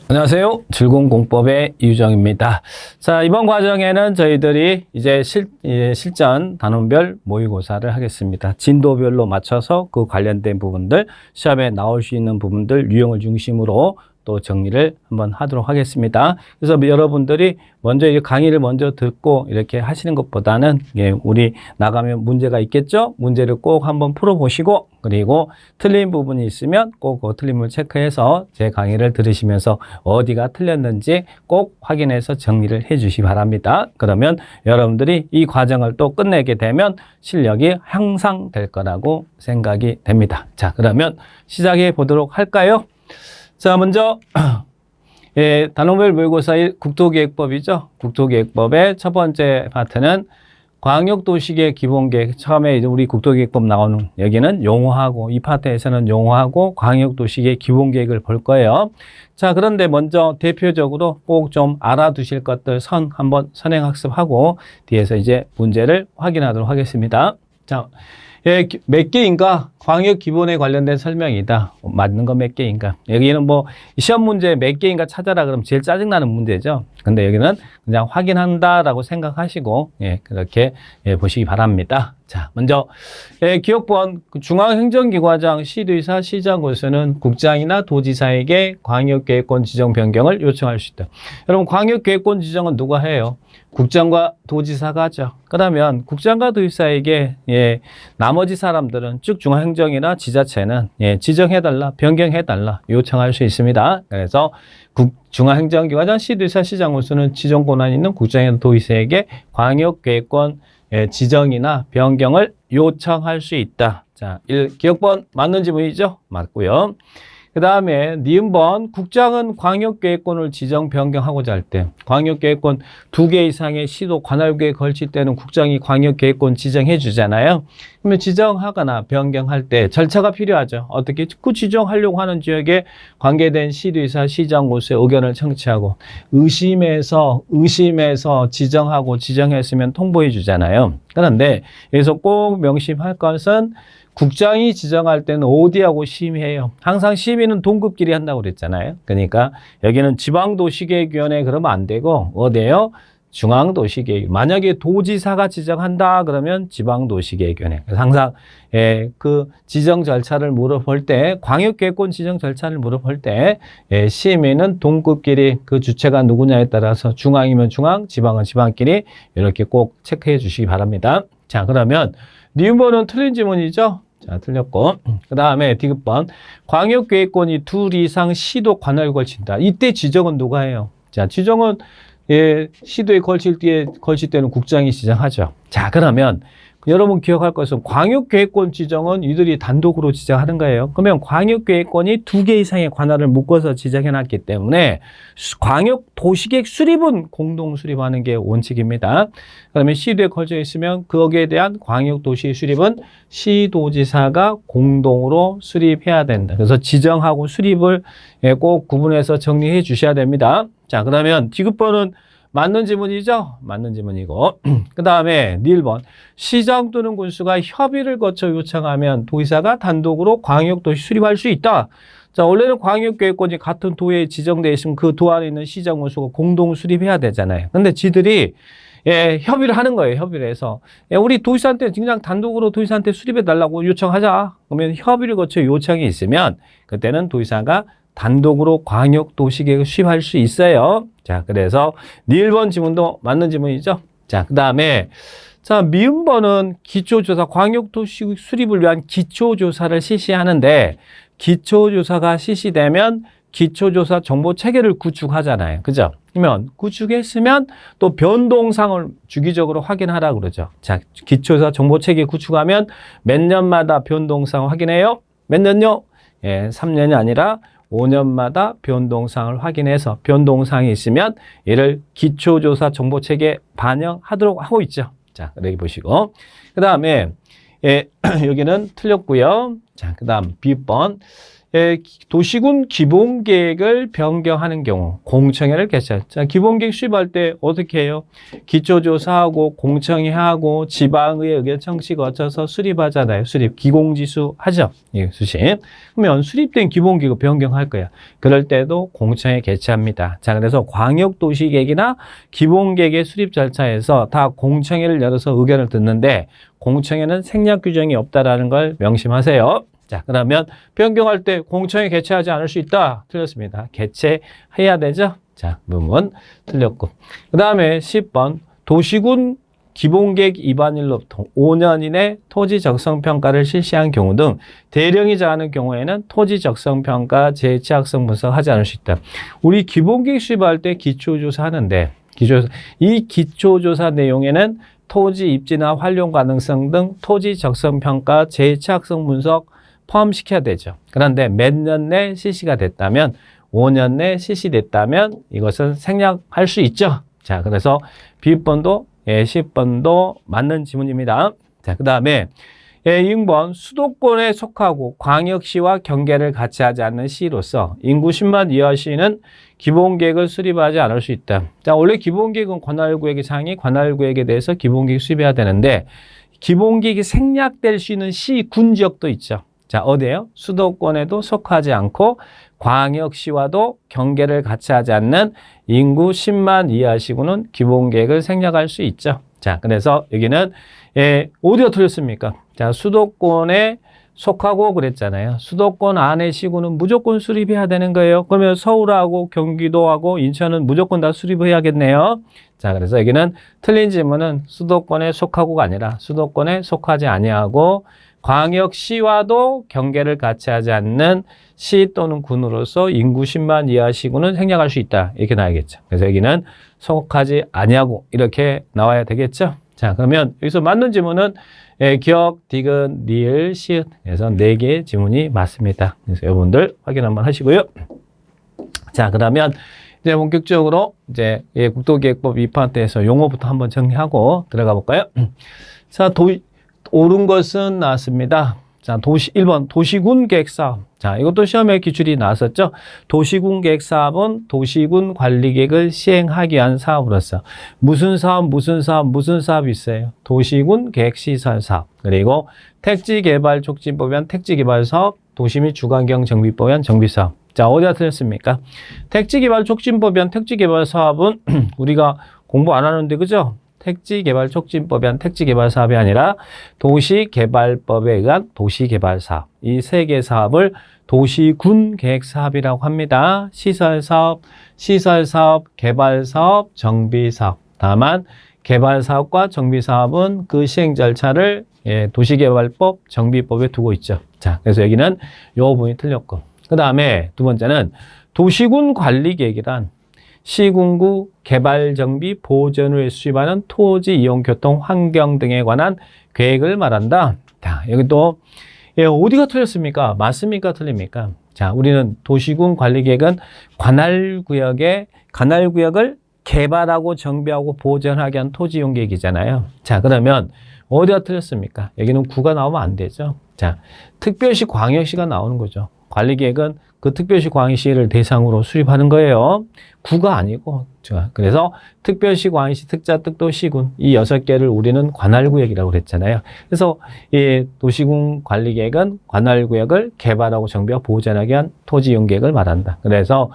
안녕하세요. 즐거운 공법의 이유정입니다. 자, 이번 과정에는 저희들이 이제 실전 단원별 모의고사를 하겠습니다. 진도별로 맞춰서 그 관련된 부분들, 시험에 나올 수 있는 부분들, 유형을 중심으로 또 정리를 한번 하도록 하겠습니다. 그래서 여러분들이 먼저 이 강의를 먼저 듣고 이렇게 하시는 것보다는 우리 나가면 문제가 있겠죠? 문제를 꼭 한번 풀어보시고, 그리고 틀린 부분이 있으면 꼭 그 틀린 부분을 체크해서 제 강의를 들으시면서 어디가 틀렸는지 꼭 확인해서 정리를 해 주시기 바랍니다. 그러면 여러분들이 이 과정을 또 끝내게 되면 실력이 향상될 거라고 생각이 됩니다. 자, 그러면 시작해 보도록 할까요? 자, 먼저 단원별 모의고사의 국토기획법이죠. 국토기획법의 첫 번째 파트는 광역도시계획 기본계획. 처음에 우리 국토기획법 나오는 여기는 용어하고, 이 파트에서는 용어하고 광역도시계획 기본계획을 볼 거예요. 자, 그런데 먼저 대표적으로 꼭 좀 알아두실 것들 한번 선행학습하고 뒤에서 이제 문제를 확인하도록 하겠습니다. 자, 몇 개인가? 광역 기본에 관련된 설명이다. 맞는 거 몇 개인가? 여기는 뭐 시험 문제 몇 개인가 찾아라 그러면 제일 짜증나는 문제죠. 근데 여기는 그냥 확인한다라고 생각하시고 그렇게 보시기 바랍니다. 자, 먼저 기억번 중앙행정기관장, 시도의사, 시장군수는 국장이나 도지사에게 광역계획권 지정 변경을 요청할 수 있다. 여러분, 광역계획권 지정은 누가 해요? 국장과 도지사가 하죠. 그러면 국장과 도지사에게 나머지 사람들은 쭉 중앙행정이나 지자체는 지정해달라, 변경해달라 요청할 수 있습니다. 그래서 중앙행정기관장, 시도의사, 시장군수는 지정 권한이 있는 국장이나 도지사에게 광역계획권 지정이나 변경을 요청할 수 있다. 자, 기억번 맞는 지문이죠? 맞고요. 그 다음에 니은번 국장은 광역계획권을 지정 변경하고자 할 때, 광역계획권 2개 이상의 시도 관할구에 걸칠 때는 국장이 광역계획권 지정해 주잖아요. 그러면 지정하거나 변경할 때 절차가 필요하죠. 어떻게? 그 지정하려고 하는 지역에 관계된 시도의사, 시장군수의 의견을 청취하고 의심해서 지정하고 지정했으면 통보해 주잖아요. 그런데 여기서 꼭 명심할 것은 국장이 지정할 때는 OD하고 심의해요. 항상 심의는 동급끼리 한다고 그랬잖아요. 그러니까 여기는 지방도시계획위원회 그러면 안 되고 어디예요? 중앙도시계획. 만약에 도지사가 지정한다 그러면 지방도시계획위원회. 그래서 항상 그 지정 절차를 물어볼 때, 광역계획권 지정 절차를 물어볼 때 심의는 동급끼리 그 주체가 누구냐에 따라서 중앙이면 중앙, 지방은 지방끼리 이렇게 꼭 체크해 주시기 바랍니다. 자, 그러면 니은번은 틀린 지문이죠? 자, 틀렸고. 그 다음에 디귿번. 광역계획권이 2 이상 시도 관할에 걸친다. 이때 지정은 누가 해요? 자, 지정은 시도에 걸칠 때는 국장이 지정하죠. 자, 그러면 여러분 기억할 것은 광역계획권 지정은 이들이 단독으로 지정하는 거예요. 그러면 광역계획권이 2개 이상의 관할을 묶어서 지정해놨기 때문에 광역도시계획 수립은 공동 수립하는 게 원칙입니다. 그러면 시도에 걸쳐 있으면 거기에 대한 광역도시 수립은 시도지사가 공동으로 수립해야 된다. 그래서 지정하고 수립을 꼭 구분해서 정리해 주셔야 됩니다. 자, 그러면 디귿번은 맞는 지문이죠? 맞는 지문이고. 그 다음에 니을번. 시장 또는 군수가 협의를 거쳐 요청하면 도의사가 단독으로 광역도시 수립할 수 있다. 자, 원래는 광역계획권이 같은 도에 지정되어 있으면 그 도 안에 있는 시장 군수가 공동 수립해야 되잖아요. 근데 지들이 협의를 하는 거예요. 협의를 해서 우리 도지사한테 그냥 단독으로 도지사한테 수립해 달라고 요청하자. 그러면 협의를 거쳐 요청이 있으면 그때는 도지사가 단독으로 광역도시계획을 수립할 수 있어요. 자, 그래서 니을번 지문도 맞는 지문이죠. 자, 그 다음에 자, 미음번은 기초조사, 광역도시 수립을 위한 기초조사를 실시하는데 기초조사가 실시되면 기초조사 정보 체계를 구축하잖아요. 그죠? 그러면 구축했으면 또 변동상을 주기적으로 확인하라고 그러죠. 자, 기초조사 정보 체계 구축하면 몇 년마다 변동상 확인해요? 몇 년요? 3년이 아니라 5년마다 변동사항을 확인해서 변동사항이 있으면 이를 기초조사 정보체계에 반영하도록 하고 있죠. 자, 여기 보시고. 그 다음에 여기는 틀렸고요. 자, 그 다음 B번. 도시군 기본계획을 변경하는 경우 공청회를 개최. 자, 기본계획 수립할 때 어떻게 해요? 기초조사하고 공청회하고 지방의 의견 청취 거쳐서 수립하잖아요. 수립 기공지수 하죠. 예, 수십. 그러면 수립된 기본계획을 변경할 거야. 그럴 때도 공청회 개최합니다. 자, 그래서 광역도시계획이나 기본계획의 수립 절차에서 다 공청회를 열어서 의견을 듣는데 공청회는 생략 규정이 없다라는 걸 명심하세요. 자, 그러면 변경할 때 공청회 개최하지 않을 수 있다. 틀렸습니다. 개최해야 되죠. 자, 부분 틀렸고. 그 다음에 10번 도시군 기본계획 위반일로부터 5년 이내 토지 적성평가를 실시한 경우 등 대령이 정하는 경우에는 토지 적성평가 재취약성 분석하지 않을 수 있다. 우리 기본계획 수립할 때 기초조사 하는데 이 기초조사 내용에는 토지 입지나 활용 가능성 등 토지 적성평가 재취약성 분석 포함시켜야 되죠. 그런데 몇 년 내 실시가 됐다면 5년 내 실시됐다면 이것은 생략할 수 있죠. 자, 그래서 B번도 10번도 맞는 지문입니다. 자, 그 다음에 6번 수도권에 속하고 광역시와 경계를 같이 하지 않는 시로서 인구 10만 이하 시는 기본계획을 수립하지 않을 수 있다. 자, 원래 기본계획은 관할구역의 상위 관할구역에 대해서 기본계획 수립해야 되는데 기본계획이 생략될 수 있는 시, 군 지역도 있죠. 자, 어디에요? 수도권에도 속하지 않고 광역시와도 경계를 같이 하지 않는 인구 10만 이하 시군은 기본계획을 생략할 수 있죠. 자, 그래서 여기는 어디가 틀렸습니까? 자, 수도권에 속하고 그랬잖아요. 수도권 안에 시군은 무조건 수립해야 되는 거예요. 그러면 서울하고 경기도하고 인천은 무조건 다 수립해야겠네요. 자, 그래서 여기는 틀린 질문은 수도권에 속하고가 아니라 수도권에 속하지 아니하고 광역시와도 경계를 같이 하지 않는 시 또는 군으로서 인구 10만 이하 시군은 생략할 수 있다. 이렇게 나와야겠죠. 그래서 여기는 속하지 아니하고 이렇게 나와야 되겠죠. 자, 그러면 여기서 맞는 지문은 기억, 디귿, 리을, 시읒. 그래서 4개의 지문이 맞습니다. 그래서 여러분들 확인 한번 하시고요. 자, 그러면 이제 본격적으로 이제 국도기획법 입학대에서 용어부터 한번 정리하고 들어가 볼까요? 자, 옳은 것은 나왔습니다. 자, 1번 도시군 계획사업. 자, 이것도 시험에 기출이 나왔었죠. 도시군 계획사업은 도시군 관리계획을 시행하기 위한 사업으로서 무슨 사업이 있어요? 도시군 계획시설 사업. 그리고 택지개발 촉진법엔 택지개발 사업, 도시 및 주거환경 정비법엔 정비사업. 자, 어디가 틀렸습니까? 택지개발 촉진법엔 택지개발 사업은 우리가 공부 안 하는데, 그죠? 택지개발 촉진법에 택지개발 사업이 아니라 도시개발법에 의한 도시개발 사업. 이 3개 사업을 도시군 계획사업이라고 합니다. 시설사업, 개발사업, 정비사업. 다만 개발사업과 정비사업은 그 시행 절차를 도시개발법, 정비법에 두고 있죠. 자, 그래서 여기는 이 부분이 틀렸고. 그 다음에 두 번째는 도시군 관리계획이란 시군구 개발 정비 보전을 수립하는 토지 이용 교통 환경 등에 관한 계획을 말한다. 자, 여기 또 어디가 틀렸습니까? 맞습니까? 틀립니까? 자, 우리는 도시군 관리계획은 관할구역을 개발하고 정비하고 보전하게 한 토지 이용 계획이잖아요. 자, 그러면 어디가 틀렸습니까? 여기는 구가 나오면 안 되죠. 자, 특별시 광역시가 나오는 거죠. 관리계획은 그 특별시 광역시를 대상으로 수립하는 거예요. 구가 아니고. 그래서 특별시 광역시 특자 특도 시군 이 6개를 우리는 관할구역이라고 그랬잖아요. 그래서 이 도시군 관리계획은 관할구역을 개발하고 정비하고 보전하기 위한 토지 이용 계획을 말한다. 그래서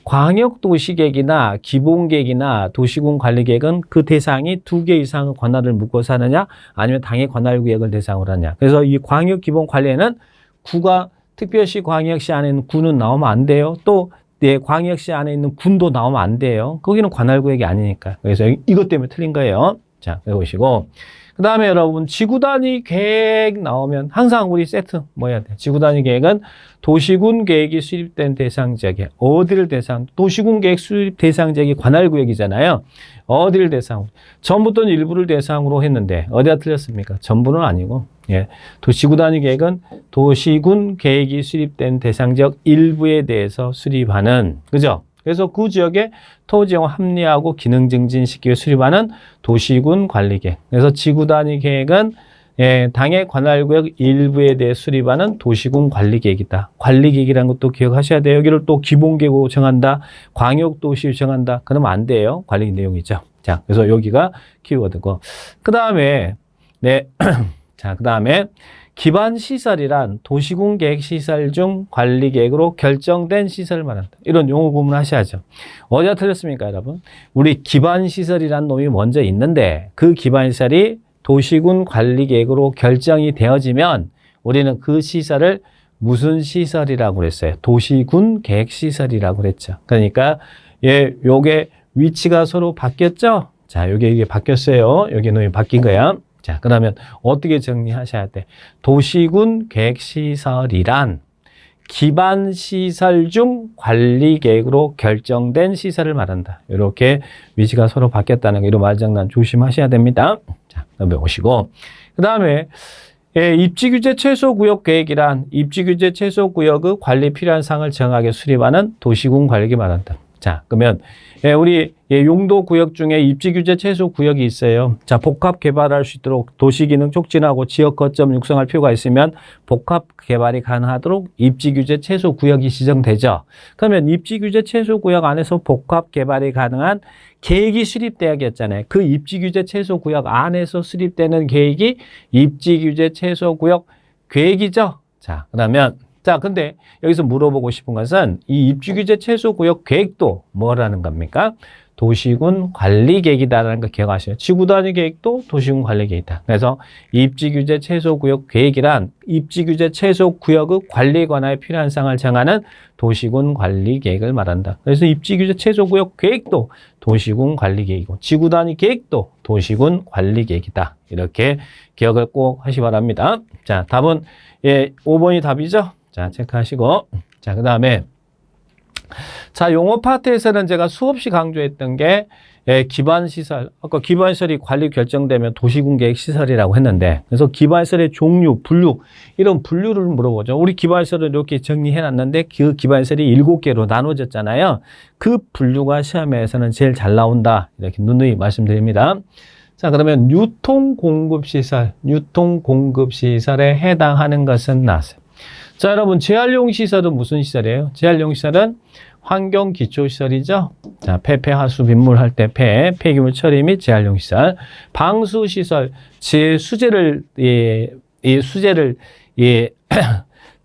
광역도시계획이나 기본계획이나 도시군 관리계획은 그 대상이 2개 이상의 관할을 묶어서 하느냐 아니면 당의 관할구역을 대상으로 하느냐. 그래서 이 광역기본관리에는 구가 특별시 광역시 안에 있는 군은 나오면 안 돼요. 또 광역시 안에 있는 군도 나오면 안 돼요. 거기는 관할구역이 아니니까. 그래서 이것 때문에 틀린 거예요. 자, 배우시고. 그 다음에 여러분 지구단위 계획 나오면 항상 우리 세트 뭐 해야 돼? 지구단위 계획은 도시군 계획이 수립된 대상 지역에 어디를 대상? 도시군 계획 수립 대상 지역이 관할구역이잖아요. 어디를 대상으로? 전부 또는 일부를 대상으로 했는데 어디가 틀렸습니까? 전부는 아니고 지구단위 계획은 도시군 계획이 수립된 대상 지역 일부에 대해서 수립하는 그죠? 그래서 그 지역에 토지용 합리화하고 기능 증진시키기 위해 수립하는 도시군 관리계획. 그래서 지구단위 계획은 당의 관할구역 일부에 대해 수립하는 도시군 관리계획이다. 관리계획이라는 것도 기억하셔야 돼요. 여기를 또 기본계획으로 정한다. 광역도시 정한다. 그러면 안 돼요. 관리 내용이죠. 자, 그래서 여기가 키워드고. 그 다음에, 자, 그 다음에 기반시설이란 도시군 계획시설 중 관리계획으로 결정된 시설을 말한다. 이런 용어 구문 하셔야죠. 어디가 틀렸습니까, 여러분? 우리 기반시설이란 놈이 먼저 있는데 그 기반시설이 도시군 관리계획으로 결정이 되어지면 우리는 그 시설을 무슨 시설이라고 그랬어요? 도시군 계획시설이라고 그랬죠. 그러니까 요게 위치가 서로 바뀌었죠? 자, 이게 바뀌었어요. 여기 놈이 바뀐 거야. 자, 그러면 어떻게 정리하셔야 돼? 도시군 계획시설이란 기반시설 중 관리계획으로 결정된 시설을 말한다. 이렇게 위치가 서로 바뀌었다는 거, 이런 말장난 조심하셔야 됩니다. 자, 넘어오시고. 그 다음에 입지규제 최소구역 계획이란 입지규제 최소구역의 관리 필요한 사항을 정하게 수립하는 도시군 관리계획을 말한다. 자, 그러면 우리 용도 구역 중에 입지 규제 최소 구역이 있어요. 자, 복합 개발할 수 있도록 도시 기능 촉진하고 지역 거점 육성할 필요가 있으면 복합 개발이 가능하도록 입지 규제 최소 구역이 지정되죠. 그러면 입지 규제 최소 구역 안에서 복합 개발이 가능한 계획이 수립되어야겠잖아요. 그 입지 규제 최소 구역 안에서 수립되는 계획이 입지 규제 최소 구역 계획이죠. 자, 그러면 자, 근데 여기서 물어보고 싶은 것은 이 입지규제 최소구역 계획도 뭐라는 겁니까? 도시군 관리계획이다라는 거 기억하세요. 지구단위 계획도 도시군 관리계획이다. 그래서 입지규제 최소구역 계획이란 입지규제 최소구역의 관리에 관하여 필요한 사항을 정하는 도시군 관리계획을 말한다. 그래서 입지규제 최소구역 계획도 도시군 관리계획이고 지구단위 계획도 도시군 관리계획이다. 이렇게 기억을 꼭 하시 바랍니다. 자, 답은 5번이 답이죠. 자, 체크하시고. 자, 그 다음에. 자, 용어 파트에서는 제가 수없이 강조했던 게, 기반시설. 아까 기반시설이 관리 결정되면 도시군 계획 시설이라고 했는데, 그래서 기반시설의 종류, 분류, 이런 분류를 물어보죠. 우리 기반시설을 이렇게 정리해 놨는데, 그 기반시설이 7개로 나눠졌잖아요. 그 분류가 시험에서는 제일 잘 나온다. 이렇게 누누이 말씀드립니다. 자, 그러면 유통공급시설, 유통공급시설에 해당하는 것은 나왔어요. 자, 여러분, 재활용 시설은 무슨 시설이에요? 재활용 시설은 환경기초시설이죠. 자, 폐, 하수, 빗물 할 때 폐기물 처리 및 재활용 시설. 방수시설, 수재를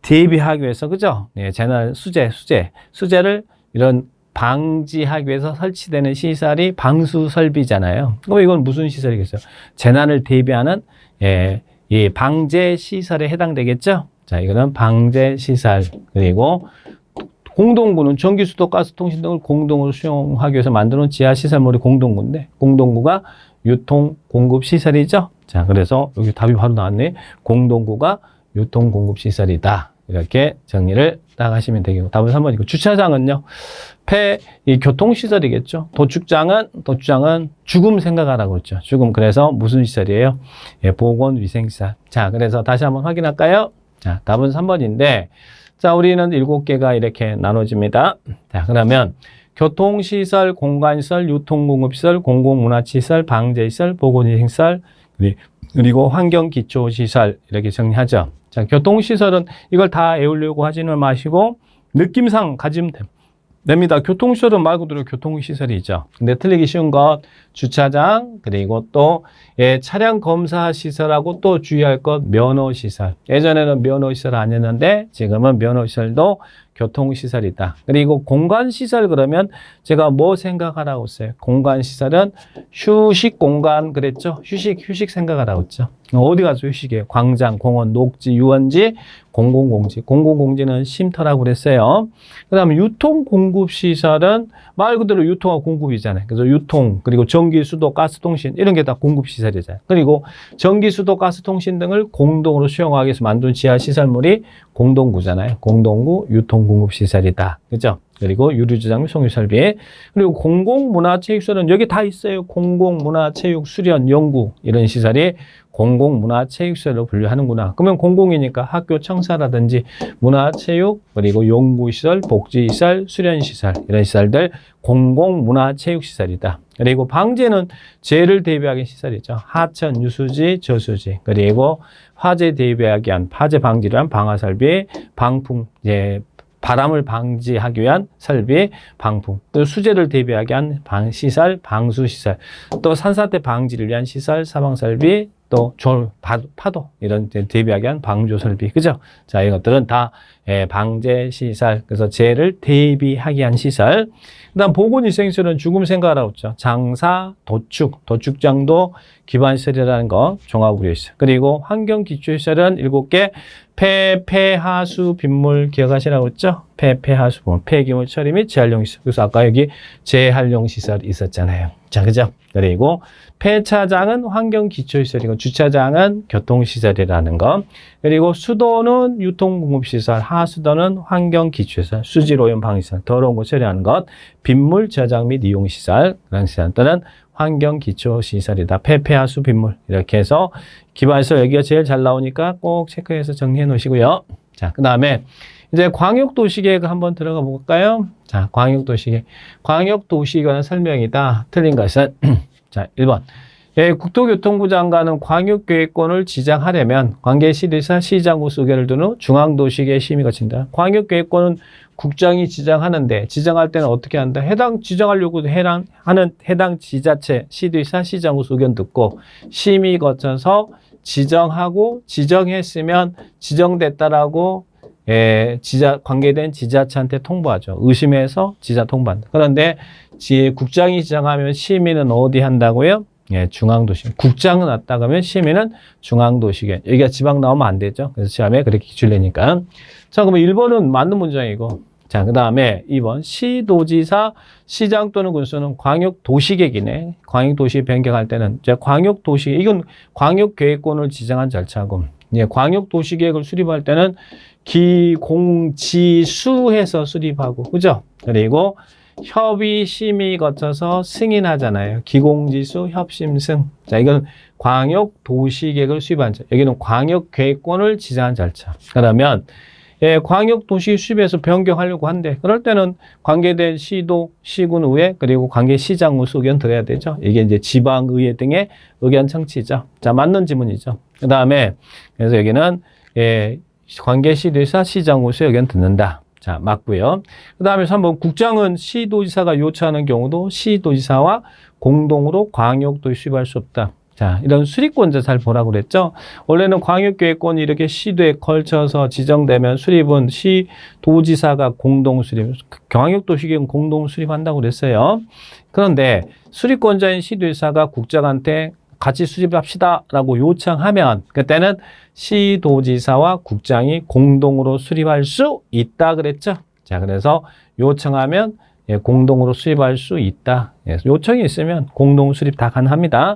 대비하기 위해서, 그죠? 수재를 이런 방지하기 위해서 설치되는 시설이 방수 설비잖아요. 그럼 이건 무슨 시설이겠어요? 재난을 대비하는 이 방제 시설에 해당되겠죠? 자, 이거는 방제 시설. 그리고 공동구는 전기, 수도, 가스, 통신 등을 공동으로 수용하기 위해서 만드는 지하 시설물이 공동구인데 공동구가 유통 공급 시설이죠. 자, 그래서 여기 답이 바로 나왔네. 공동구가 유통 공급 시설이다. 이렇게 정리를 딱 하시면 되겠고. 답은 3번이고. 주차장은요. 이 교통시설이겠죠. 도축장은 죽음 생각하라고 그랬죠. 죽음. 그래서 무슨 시설이에요? 보건위생시설. 자, 그래서 다시 한번 확인할까요? 자, 답은 3번인데, 자, 우리는 7개가 이렇게 나눠집니다. 자, 그러면 교통시설, 공간시설, 유통공급시설, 공공문화시설, 방제시설, 보건위생시설, 그리고 환경기초시설 이렇게 정리하죠. 자, 교통시설은 이걸 다 외우려고 하지는 마시고 느낌상 가지면 됩니다. 교통시설은 말 그대로 교통시설이죠. 근데 틀리기 쉬운 것 주차장, 그리고 또 차량 검사 시설하고 또 주의할 것 면허시설. 예전에는 면허시설 아니었는데 지금은 면허시설도 교통시설이다. 그리고 공간시설 그러면 제가 뭐 생각하라고 했어요? 공간시설은 휴식공간 그랬죠? 휴식 생각하라고 했죠? 어디 가서 휴식이에요? 광장, 공원, 녹지, 유원지, 공공공지. 공공공지는 쉼터라고 그랬어요. 그 다음에 유통공급시설은 말 그대로 유통하고 공급이잖아요. 그래서 유통, 그리고 전기, 수도, 가스, 통신 이런 게 다 공급시설이잖아요. 그리고 전기, 수도, 가스, 통신 등을 공동으로 수용하기 위해서 만든 지하시설물이 공동구잖아요. 공동구 유통공급시설이다. 그죠? 그리고 유류저장 및 송유설비, 그리고 공공문화체육시설은 여기 다 있어요. 공공문화체육, 수련, 연구 이런 시설이 공공문화체육시설로 분류하는구나. 그러면 공공이니까 학교 청사라든지 문화체육, 그리고 연구시설, 복지시설, 수련시설 이런 시설들 공공문화체육시설이다. 그리고 방제는 재해를 대비하기 시설이죠. 하천, 유수지, 저수지, 그리고 화재 대비하기 위한 화재 방지를 위한 방화설비, 방풍, 바람을 방지하기 위한 설비, 방풍, 또 수재를 대비하기 위한 시설, 방수시설, 또 산사태 방지를 위한 시설, 사방설비, 또 파도 이런 대비하기 위한 방조설비, 그죠? 자, 이것들은 다 방제시설, 그래서 재해를 대비하기 위한 시설. 그 다음 보건위생시설은 죽음 생각하라고 했죠. 장사, 도축장도 기반시설이라는 거 종합으로 있어요. 그리고 환경기초시설은 7개, 폐하수, 빗물 기억하시라고 했죠? 폐하수, 폐기물 처리 및 재활용시설. 그래서 아까 여기 재활용시설 있었잖아요. 자, 그죠? 그리고 폐차장은 환경기초시설이고 주차장은 교통시설이라는 거. 그리고 수도는 유통공급시설, 하수도는 환경기초시설, 수질오염 방지시설, 더러운 곳 처리하는 것, 빗물 저장 및 이용시설, 그런 시설들은 환경기초시설이다. 폐하수, 빗물 이렇게 해서 기반시설 여기가 제일 잘 나오니까 꼭 체크해서 정리해 놓으시고요. 자, 그 다음에 이제 광역도시계획 한번 들어가 볼까요? 자, 광역도시계획. 광역도시에 관한 설명이다. 틀린 것은 자, 1번. 국토교통부 장관은 광역계획권을 지정하려면 관계시도지사, 시장구 의견을 둔 후 중앙도시계획 심의 거친다. 광역계획권은 국장이 지정하는데 지정할 때는 어떻게 한다? 지정하려고 하는 해당 지자체, 시도지사, 시장구 의견 듣고 심의 거쳐서 지정하고 지정했으면 지정됐다라고 관계된 지자체한테 통보하죠. 의심해서 지자 통보한다. 그런데 국장이 지정하면 심의는 어디 한다고요? 중앙도시. 국장은 왔다 그러면 심의는 중앙도시계. 여기가 지방 나오면 안 되죠. 그래서 시험에 그렇게 기출 내니까. 자, 그러면 1번은 맞는 문장이고. 자, 그 다음에 2번. 시도지사, 시장 또는 군수는 광역도시계획이네. 광역도시 변경할 때는 이제 광역도시, 이건 광역계획권을 지정한 절차고. 광역도시계획을 수립할 때는 기공지수해서 수립하고, 그죠? 그리고 협의 심의 거쳐서 승인하잖아요. 기공지수 협심승. 자, 이건 광역도시계획을 수립한 절차. 여기는 광역계획권을 지정한 절차. 그러면 광역도시 수립해서 변경하려고 한대. 그럴 때는 관계된 시도, 시군의회, 그리고 관계시장 의견 들어야 되죠. 이게 이제 지방의회 등의 의견 청취죠. 자, 맞는 지문이죠. 그 다음에 그래서 여기는 관계시도지사, 시장의회 의견 듣는다. 자, 맞고요. 그 다음에 3번 국장은 시도지사가 요청하는 경우도 시도지사와 공동으로 광역도시 수립할 수 없다. 자, 이런 수립권자 잘 보라고 그랬죠. 원래는 광역계획권이 이렇게 시도에 걸쳐서 지정되면 수립은 시도지사가 공동 수립, 광역도시계획은 공동 수립한다고 그랬어요. 그런데 수립권자인 시도지사가 국장한테 같이 수립합시다 라고 요청하면 그때는 시도지사와 국장이 공동으로 수립할 수 있다 그랬죠. 자, 그래서 요청하면 공동으로 수립할 수 있다. 요청이 있으면 공동 수립 다 가능합니다.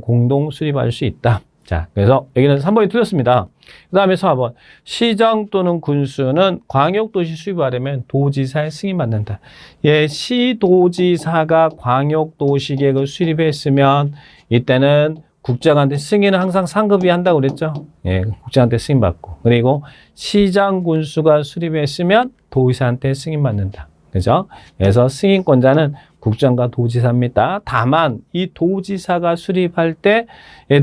공동 수립할 수 있다. 자, 그래서 여기는 3번이 틀렸습니다. 그 다음에 4번. 시장 또는 군수는 광역도시 수립하려면 도지사의 승인 받는다. 시도지사가 광역도시계획을 수립했으면 이때는 국장한테 승인은 항상 상급위 한다고 그랬죠. 국장한테 승인 받고. 그리고 시장 군수가 수립했으면 도지사한테 승인 받는다. 그죠? 그래서 승인권자는 국장과 도지사입니다. 다만 이 도지사가 수립할 때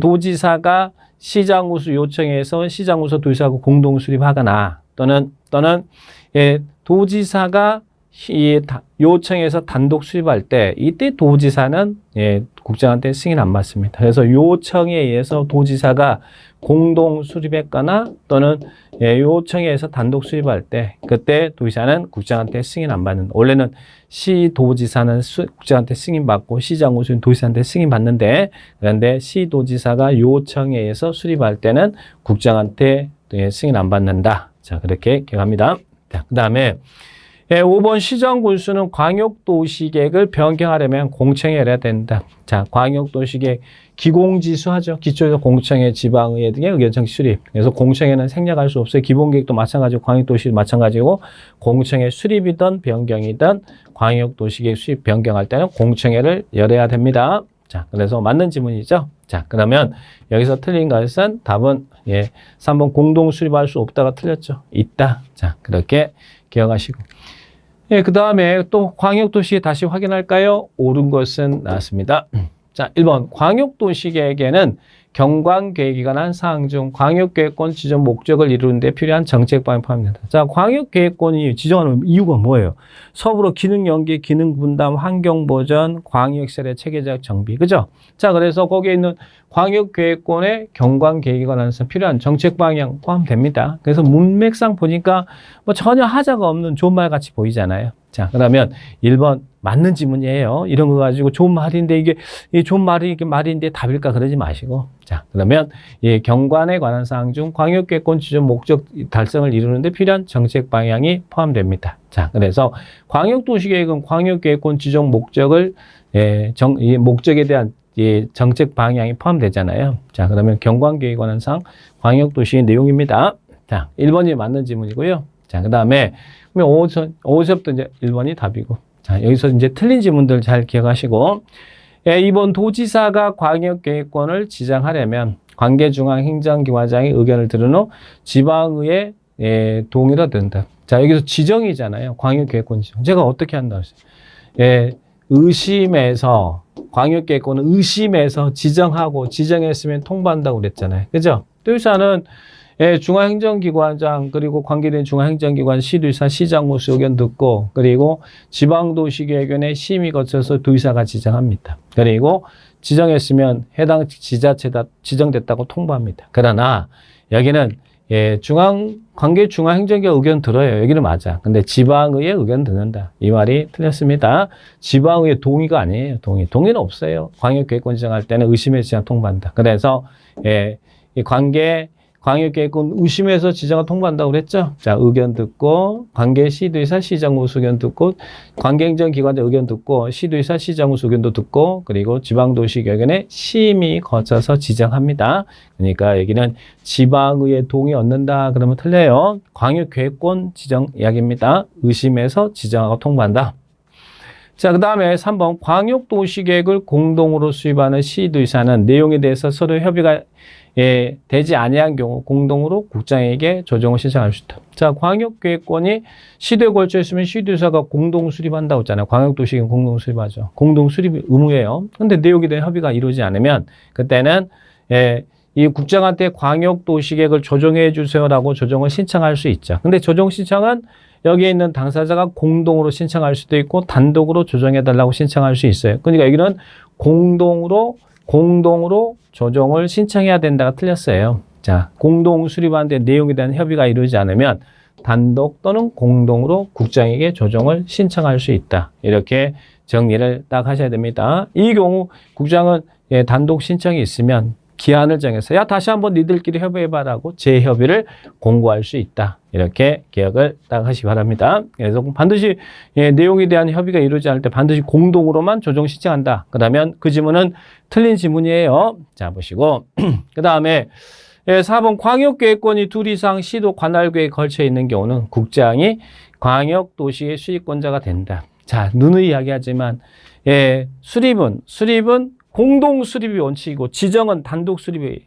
도지사가 시장구수 요청해서 시장구수 도지사하고 공동 수립하거나 또는 도지사가 요청해서 단독 수립할 때 이때 도지사는 국장한테 승인 안 받습니다. 그래서 요청에 의해서 도지사가 공동 수립했거나 또는 요청에 의해서 단독 수립할 때 그때 도지사는 국장한테 승인 안 받는. 원래는 시도지사는 국장한테 승인 받고 시장구수는 도지사한테 승인 받는데 그런데 시도지사가 요청에 의해서 수립할 때는 국장한테 승인 안 받는다. 자, 그렇게 기억합니다. 자, 그 다음에 예, 5번 시정 군수는 광역도시계획을 변경하려면 공청회 열어야 된다. 자, 광역도시계획 기공지수 하죠. 기초에서 공청회, 지방의회 등의 의견 청취 수립. 그래서 공청회는 생략할 수 없어요. 기본계획도 마찬가지고 광역도시도 마찬가지고 공청회 수립이든 변경이든 광역도시계획 수립 변경할 때는 공청회를 열어야 됩니다. 자, 그래서 맞는 지문이죠. 자, 그러면 여기서 틀린 것은 답은 3번 공동 수립할 수 없다가 틀렸죠. 있다. 자, 그렇게 기억하시고. 예, 그 다음에 또 광역도시 다시 확인할까요? 옳은 것은 나왔습니다. 자, 1번 광역도시계획에는 경관계획에 관한 사항 중 광역계획권 지정 목적을 이루는 데 필요한 정책 방향이 포함된다. 자, 광역계획권이 지정하는 이유가 뭐예요? 서부로 기능 연계, 기능 분담, 환경 보전, 광역시설의 체계적 정비. 그죠? 자, 그래서 거기에 있는 광역계획권의 경관계획에 관해서 필요한 정책 방향 포함됩니다. 그래서 문맥상 보니까 뭐 전혀 하자가 없는 좋은 말 같이 보이잖아요. 자, 그러면 1번 맞는 지문이에요. 이런 거 가지고 좋은 말인데 이게 좋은 말인데 답일까 그러지 마시고. 자, 그러면 경관에 관한 사항 중 광역계획권 지정 목적 달성을 이루는 데 필요한 정책 방향이 포함됩니다. 자, 그래서 광역도시계획은 광역계획권 지정 목적을 목적에 대한 정책 방향이 포함되잖아요. 자, 그러면 경관계획에 관한 사항 광역도시의 내용입니다. 자, 1번이 맞는 지문이고요. 자, 그 다음에 5에서부터 이제 1번이 답이고. 자, 여기서 이제 틀린 지문들 잘 기억하시고. 2번 도지사가 광역계획권을 지정하려면 관계중앙행정기관장의 의견을 들은 후 지방의회 동의를 얻는다. 자, 여기서 지정이잖아요. 광역계획권 지정. 제가 어떻게 한다고 했어요? 의심해서 광역계획권은 의심해서 지정하고 지정했으면 통보한다고 그랬잖아요. 그죠? 도지사는 중앙행정기관장 그리고 관계된 중앙행정기관 시도지사 시장무수 의견 듣고 그리고 지방도시계획위원회 심의 거쳐서 도지사가 지정합니다. 그리고 지정했으면 해당 지자체다 지정됐다고 통보합니다. 그러나 여기는 관계 중앙행정기관 의견 들어요. 여기는 맞아. 근데 지방의회 의견 듣는다. 이 말이 틀렸습니다. 지방의회 동의가 아니에요. 동의는 없어요. 광역계획권 지정할 때는 의심해서 지정 통보한다. 그래서 이 광역계획권 의심해서 지정을 통보한다고 그랬죠. 자, 의견 듣고 관계 시도지사 시장무수 의견 듣고 관계행정기관의 의견 듣고 시도지사 시장무수 의견도 듣고 그리고 지방도시계획위원회 심의 거쳐서 지정합니다. 그러니까 여기는 지방의회 동의 얻는다 그러면 틀려요. 광역계획권 지정 이야기입니다. 의심해서 지정하고 통보한다. 자, 그 다음에 3번 광역도시계획을 공동으로 수립하는 시도지사는 내용에 대해서 서로 협의가 되지 아니한 경우 공동으로 국장에게 조정을 신청할 수 있다. 자, 광역계획권이 시도에 걸쳐 있으면 시도지사가 공동 수립한다고 했잖아요. 광역도시계획 공동 수립하죠. 공동 수립이 의무예요. 근데 내용에 대한 협의가 이루어지지 않으면 그때는 이 국장한테 광역도시계획을 조정해 주세요라고 조정을 신청할 수 있죠. 근데 조정 신청은 여기에 있는 당사자가 공동으로 신청할 수도 있고 단독으로 조정해 달라고 신청할 수 있어요. 그러니까 여기는 공동으로 조정을 신청해야 된다가 틀렸어요. 자, 공동 수립하는데 내용에 대한 협의가 이루어지지 않으면 단독 또는 공동으로 국장에게 조정을 신청할 수 있다. 이렇게 정리를 딱 하셔야 됩니다. 이 경우 국장은 단독 신청이 있으면 기한을 정해서 야 다시 한번 니들끼리 협의해봐라고 재협의를 공고할 수 있다. 이렇게 기억을 딱 하시기 바랍니다. 그래서 반드시 내용에 대한 협의가 이루어지지 않을 때 반드시 공동으로만 조정 신청한다. 그러면 그 지문은 틀린 지문이에요. 자, 보시고 그 다음에 4번 광역계획권이 둘 이상 시도 관할구에 걸쳐 있는 경우는 국장이 광역도시의 수립권자가 된다. 자, 누누이 이야기하지만 수립은 공동 수립이 원칙이고 지정은 단독 수립이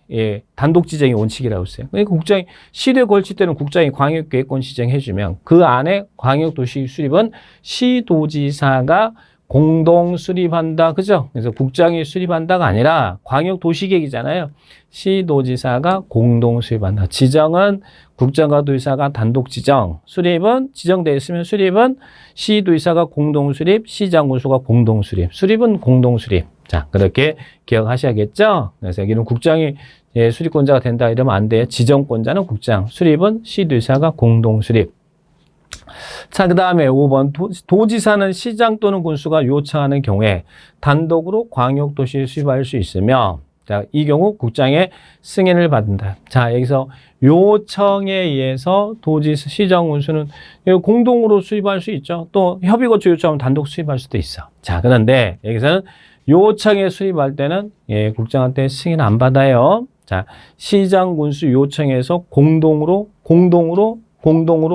단독 지정이 원칙이라고 했어요. 그러니까 국장이 시도에 걸칠 때는 국장이 광역계획권 지정해주면 그 안에 광역도시 수립은 시도지사가 공동 수립한다, 그죠? 그래서 국장이 수립한다가 아니라 광역도시계획이잖아요. 시도지사가 공동 수립한다. 지정은 국장과 도지사가 단독 지정, 수립은 지정되어 있으면 수립은 시도지사가 공동 수립, 시장군수가 공동 수립, 수립은 공동 수립. 자, 그렇게 기억하셔야겠죠? 그래서 여기는 국장이 수립권자가 된다 이러면 안 돼요. 지정권자는 국장, 수립은 시도지사가 공동 수립. 자, 그 다음에 5번 도지사는 시장 또는 군수가 요청하는 경우에 단독으로 광역도시를 수립할 수 있으며 자, 이 경우 국장의 승인을 받는다. 자, 여기서 요청에 의해서 도지사 시정군수는 공동으로 수립할 수 있죠. 또 협의거치 요청하면 단독 수립할 수도 있어. 자, 그런데 여기서는 요청에 수립할 때는 국장한테 승인 안 받아요. 자, 시장군수 요청해서 공동으로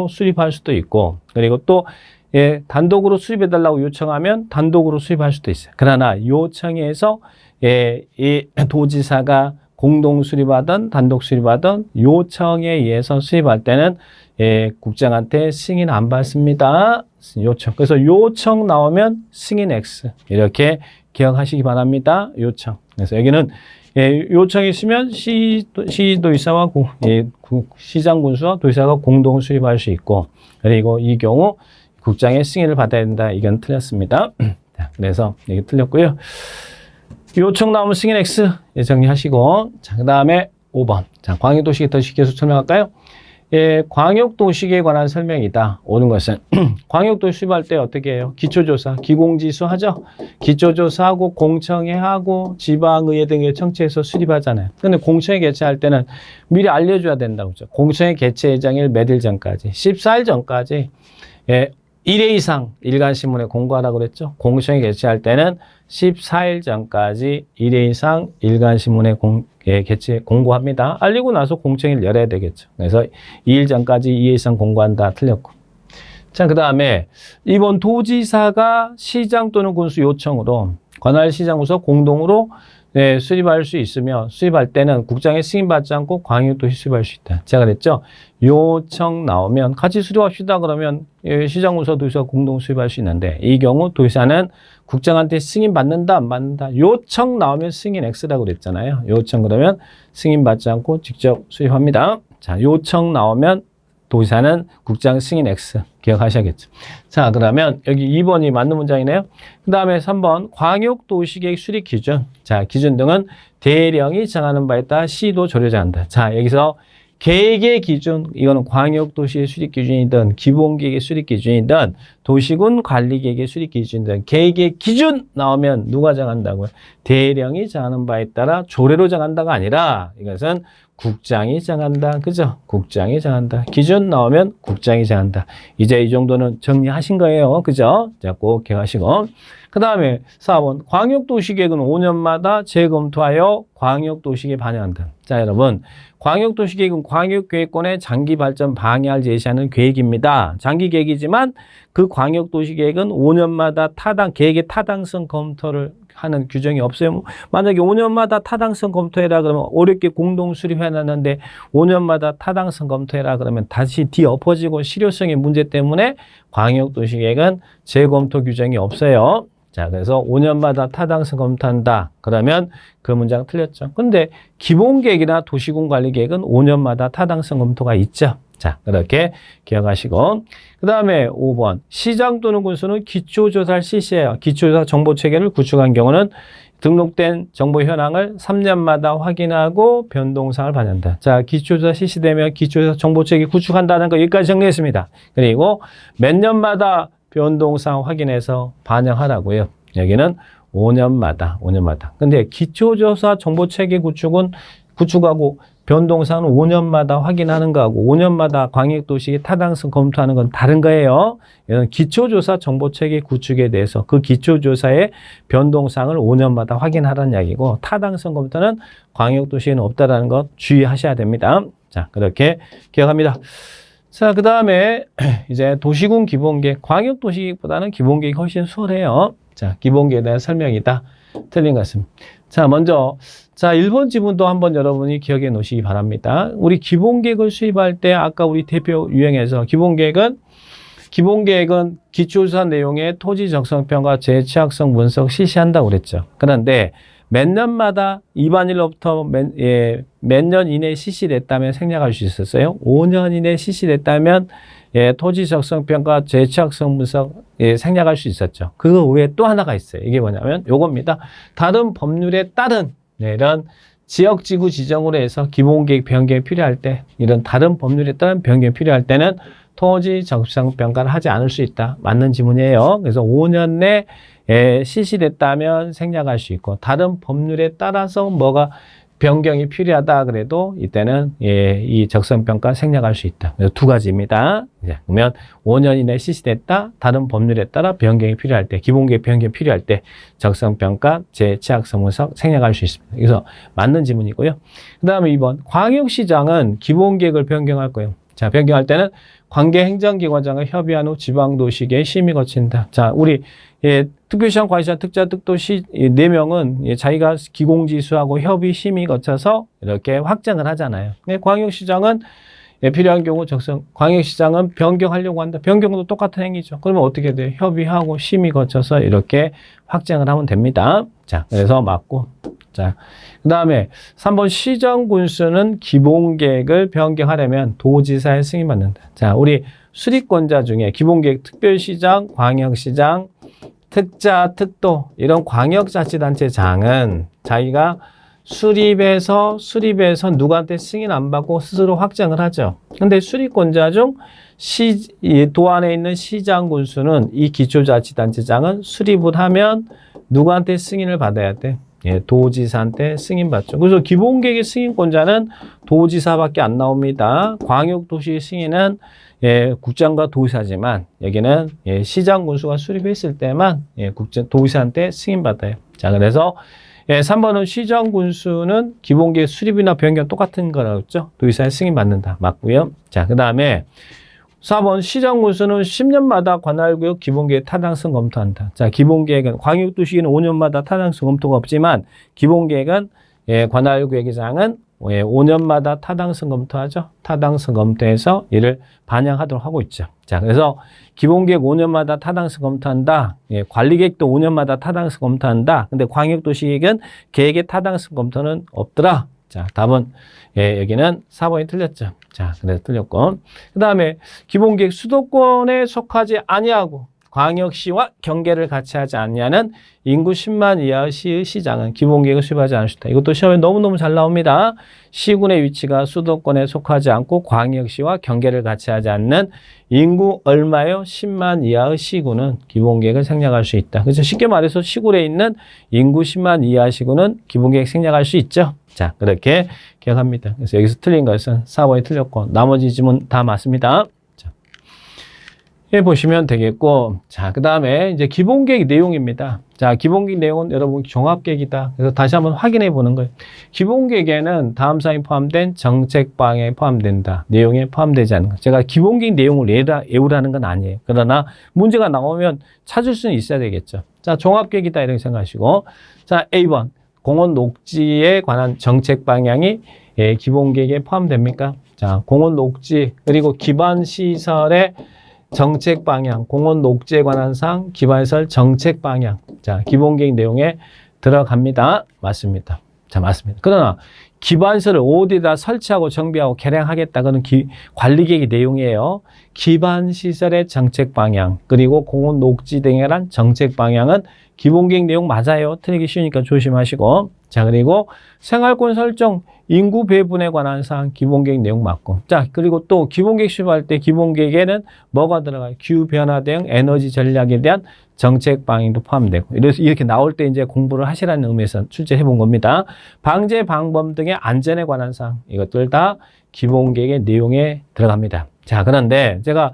수립할 수도 있고, 그리고 또 단독으로 수립해달라고 요청하면 단독으로 수립할 수도 있어요. 그러나 요청해서 이 도지사가 공동 수립하든 단독 수립하든 요청에 의해서 수립할 때는 국장한테 승인 안 받습니다. 요청. 그래서 요청 나오면 승인 X. 이렇게 기억하시기 바랍니다. 요청. 그래서 여기는 요청이 있으면 시도지사와 시장군수와 도지사가 공동 수립할 수 있고, 그리고 이 경우 국장의 승인을 받아야 된다. 이건 틀렸습니다. 자, 그래서 이게 틀렸고요. 요청 나오면 승인 X 정리하시고, 자, 그 다음에 5번. 자, 광역도시계획 더 쉽게 설명할까요? 광역도시계획에 관한 설명이다. 오는 것은 광역도시 수립할 때 어떻게 해요? 기초조사, 기공지수 하죠? 기초조사하고 공청회하고 지방의회 등의 청취해서 수립하잖아요. 근데 공청회 개최할 때는 미리 알려줘야 된다고 했죠. 공청회 개최 예정일 몇 일 전까지, 14일 전까지 1회 이상 일간신문에 공고하라고 그랬죠. 공청회 개최할 때는 14일 전까지 1회 이상 일간신문에 개최 공고합니다. 알리고 나서 공청회를 열어야 되겠죠. 그래서 2일 전까지 2회 이상 공고한다. 틀렸고. 자, 그 다음에 이번 도지사가 시장 또는 군수 요청으로 관할 시장으로서 공동으로 수립할 수 있으며, 수립할 때는 국장의 승인받지 않고 광역도시 수립할 수 있다. 제가 그랬죠. 요청 나오면 같이 수립합시다 그러면 시장군수와 도지사가 공동 수립할 수 있는데, 이 경우 도지사는 국장한테 승인받는다 안 받는다. 요청 나오면 승인 X라고 그랬잖아요. 요청 그러면 승인받지 않고 직접 수립합니다. 자, 요청 나오면 도지사는 국장 승인 X 기억하셔야겠죠. 자, 그러면 여기 2번이 맞는 문장이네요. 그 다음에 3번 광역도시계획 수립 기준. 자, 기준 등은 대령이 정하는 바에 따라 시도 조례정한다. 자, 여기서 계획의 기준, 이거는 광역도시의 수립 기준이든 기본계획의 수립 기준이든 도시군 관리계획의 수립 기준이든 계획의 기준 나오면 누가 정한다고요? 대령이 정하는 바에 따라 조례로 정한다가 아니라 이것은 국장이 정한다. 그죠? 국장이 정한다. 기준 나오면 국장이 정한다. 이제 이 정도는 정리하신 거예요. 그죠? 자, 꼭 기억하시고. 그 다음에 4번. 광역도시계획은 5년마다 재검토하여 광역도시계획에 반영한다. 자, 여러분. 광역도시계획은 광역계획권의 장기 발전 방향을 제시하는 계획입니다. 장기 계획이지만 그 광역도시계획은 5년마다 계획의 타당성 검토를 하는 규정이 없어요. 만약에 5년마다 타당성 검토해라 그러면 어렵게 공동 수립해놨는데 5년마다 타당성 검토해라 그러면 다시 뒤엎어지고 실효성의 문제 때문에 광역도시계획은 재검토 규정이 없어요. 자, 그래서 5년마다 타당성 검토한다. 그러면 그 문장 틀렸죠. 근데 기본계획이나 도시군 관리계획은 5년마다 타당성 검토가 있죠. 자, 그렇게 기억하시고. 그 다음에 5번. 시장 또는 군수는 기초조사를 실시해요. 기초조사 정보체계를 구축한 경우는 등록된 정보 현황을 3년마다 확인하고 변동사항을 반영한다. 자, 기초조사 실시되면 기초조사 정보체계 구축한다는 거 여기까지 정리했습니다. 그리고 몇 년마다 변동사항 확인해서 반영하라고요. 여기는 5년마다. 근데 기초조사 정보체계 구축하고 변동사항은 5년마다 확인하는 거하고 5년마다 광역도시 타당성 검토하는 건 다른 거예요. 이런 기초조사 정보체계 구축에 대해서 그 기초조사의 변동사항을 5년마다 확인하라는 이야기고, 타당성 검토는 광역도시에는 없다라는 것 주의하셔야 됩니다. 자, 그렇게 기억합니다. 자, 그 다음에 이제 도시군 기본계획, 광역도시보다는 기본계획이 훨씬 수월해요. 자, 기본계획에 대한 설명이다. 틀린 것 같습니다. 자, 먼저, 자, 1번 지문도 한번 여러분이 기억해 놓으시기 바랍니다. 우리 기본계획을 수립할 때 아까 우리 대표 유형에서 기본계획은 기초조사 내용의 토지 적성평가, 재취약성 분석 실시한다고 그랬죠. 그런데 몇 년마다 입안일로부터 몇 년 이내에 실시됐다면 생략할 수 있었어요. 5년 이내에 실시됐다면 토지 적성평가, 재취약성 분석 생략할 수 있었죠. 그 외에 또 하나가 있어요. 이게 뭐냐면 요겁니다. 다른 법률에 따른 이런 지역지구 지정으로 해서 기본계획 변경이 필요할 때, 이런 다른 법률에 따른 변경이 필요할 때는 토지 적성평가를 하지 않을 수 있다. 맞는 지문이에요. 그래서 5년 내에 실시됐다면 생략할 수 있고 다른 법률에 따라서 뭐가 변경이 필요하다 그래도 이때는 이 적성평가 생략할 수 있다. 그래서 두 가지입니다. 그러면 5년 이내 실시됐다. 다른 법률에 따라 변경이 필요할 때, 기본계획 변경이 필요할 때 적성평가 재취약서문서 생략할 수 있습니다. 그래서 맞는 지문이고요. 그 다음에 2번 광역시장은 기본계획을 변경할 거예요. 자, 변경할 때는 관계행정기관장과 협의한 후 지방도시계획 심의 거친다. 자, 우리 특별시장, 과시장, 특자, 특도시 4명은 자기가 기공지수하고 협의 심의 거쳐서 이렇게 확정을 하잖아요. 근데 광역시장은 필요한 경우 광역시장은 변경하려고 한다. 변경도 똑같은 행위죠. 그러면 어떻게 돼요? 협의하고 심의 거쳐서 이렇게 확정을 하면 됩니다. 자, 그래서 맞고. 자, 그 다음에 3번 시정군수는 기본계획을 변경하려면 도지사의 승인받는다. 자, 우리 수립권자 중에 기본계획 특별시장, 광역시장, 특자, 특도 이런 광역자치단체장은 자기가 수립해서 누구한테 승인 안 받고 스스로 확정을 하죠. 근데 수립권자 중 도 안에 있는 시장 군수는 이 기초자치단체장은 수립을 하면 누구한테 승인을 받아야 돼? 도지사한테 승인받죠. 그래서 기본계획의 승인권자는 도지사밖에 안 나옵니다. 광역도시 승인은 국장과 도지사지만 여기는 시장 군수가 수립했을 때만 도지사한테 승인받아요. 자, 그래서 3번은 시장 군수는 기본계획 수립이나 변경 똑같은 거라고 했죠. 도지사의 승인받는다. 맞고요. 자, 그 다음에 4번 시장 군수는 10년마다 관할구역 기본계획 타당성 검토한다. 자, 기본계획은 광역도시에는 5년마다 타당성 검토가 없지만 기본계획은 관할구역장은 5년마다 타당성 검토하죠. 타당성 검토해서 이를 반영하도록 하고 있죠. 자, 그래서 기본계획 5년마다 타당성 검토한다. 관리계획도 5년마다 타당성 검토한다. 근데 광역도시계획은 계획의 타당성 검토는 없더라. 자, 답은 여기는 4번이 틀렸죠. 자, 그래서 틀렸고. 그 다음에 기본계획 수도권에 속하지 아니하고 광역시와 경계를 같이 하지 않냐는 인구 10만 이하의 시의 시장은 기본계획을 수립하지 않을 수 있다. 이것도 시험에 너무너무 잘 나옵니다. 시군의 위치가 수도권에 속하지 않고 광역시와 경계를 같이 하지 않는 인구 얼마요? 10만 이하의 시군은 기본계획을 생략할 수 있다. 그래서 쉽게 말해서 시골에 있는 인구 10만 이하 시군은 기본계획 생략할 수 있죠. 자, 그렇게 기억합니다. 그래서 여기서 틀린 것은 4번이 틀렸고 나머지 지문 다 맞습니다. 자, 해 보시면 되겠고, 자, 그 다음에 이제 기본계획 내용입니다. 자, 기본계획 내용은 여러분 종합계획이다. 그래서 다시 한번 확인해 보는 거예요. 기본계획에는 다음 사항이 포함된 정책 방향에 포함된다. 내용에 포함되지 않는 것. 제가 기본계획 내용을 외우라는 건 아니에요. 그러나 문제가 나오면 찾을 수는 있어야 되겠죠. 자, 종합계획이다 이렇게 생각하시고, 자, A번. 공원 녹지에 관한 정책 방향이 기본계획에 포함됩니까? 자, 공원 녹지 그리고 기반시설의 정책 방향, 공원 녹지에 관한 사항, 기반시설 정책 방향. 자, 기본계획 내용에 들어갑니다. 맞습니다. 자, 맞습니다. 그러나 기반시설을 어디다 설치하고 정비하고 개량하겠다. 그는 관리계획의 내용이에요. 기반시설의 정책 방향 그리고 공원 녹지 등에 관한 정책 방향은 기본계획 내용 맞아요. 틀리기 쉬우니까 조심하시고. 자, 그리고 생활권 설정, 인구 배분에 관한 사항 기본계획 내용 맞고. 자, 그리고 또 기본계획 수립할 때 기본계획에는 뭐가 들어가요? 기후변화 대응, 에너지 전략에 대한 정책 방향도 포함되고. 이래서 이렇게 나올 때 이제 공부를 하시라는 의미에서 출제해 본 겁니다. 방제 방법 등의 안전에 관한 사항, 이것들 다 기본계획의 내용에 들어갑니다. 자, 그런데 제가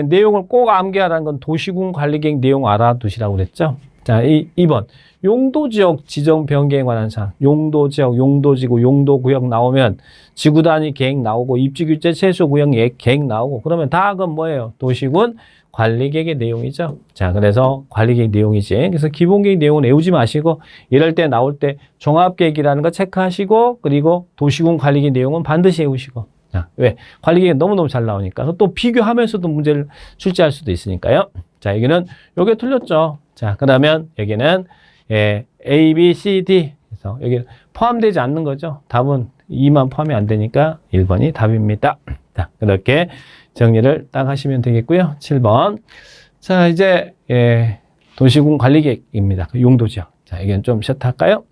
내용을 꼭 암기하라는 건 도시군 관리계획 내용 알아두시라고 그랬죠. 자, 2번. 용도지역 지정 변경에 관한 사항. 용도지역, 용도지구, 용도구역 나오면 지구단위 계획 나오고 입지규제 최소구역 계획 나오고 그러면 다 그건 뭐예요? 도시군 관리계획의 내용이죠. 자, 그래서 관리계획 내용이지. 그래서 기본계획 내용은 외우지 마시고 이럴 때 나올 때 종합계획이라는 거 체크하시고 그리고 도시군 관리계획 내용은 반드시 외우시고. 자, 왜? 관리계획 너무너무 잘 나오니까. 또 비교하면서도 문제를 출제할 수도 있으니까요. 자, 여기는 요게 틀렸죠. 자, 그러면 여기는 A, B, C, D. 그래서 여기 포함되지 않는 거죠. 답은 2만 포함이 안 되니까 1번이 답입니다. 자, 그렇게 정리를 딱 하시면 되겠고요. 7번. 자, 이제 도시군 관리계획입니다. 용도지역. 자, 이건 좀 쉬었다 할까요?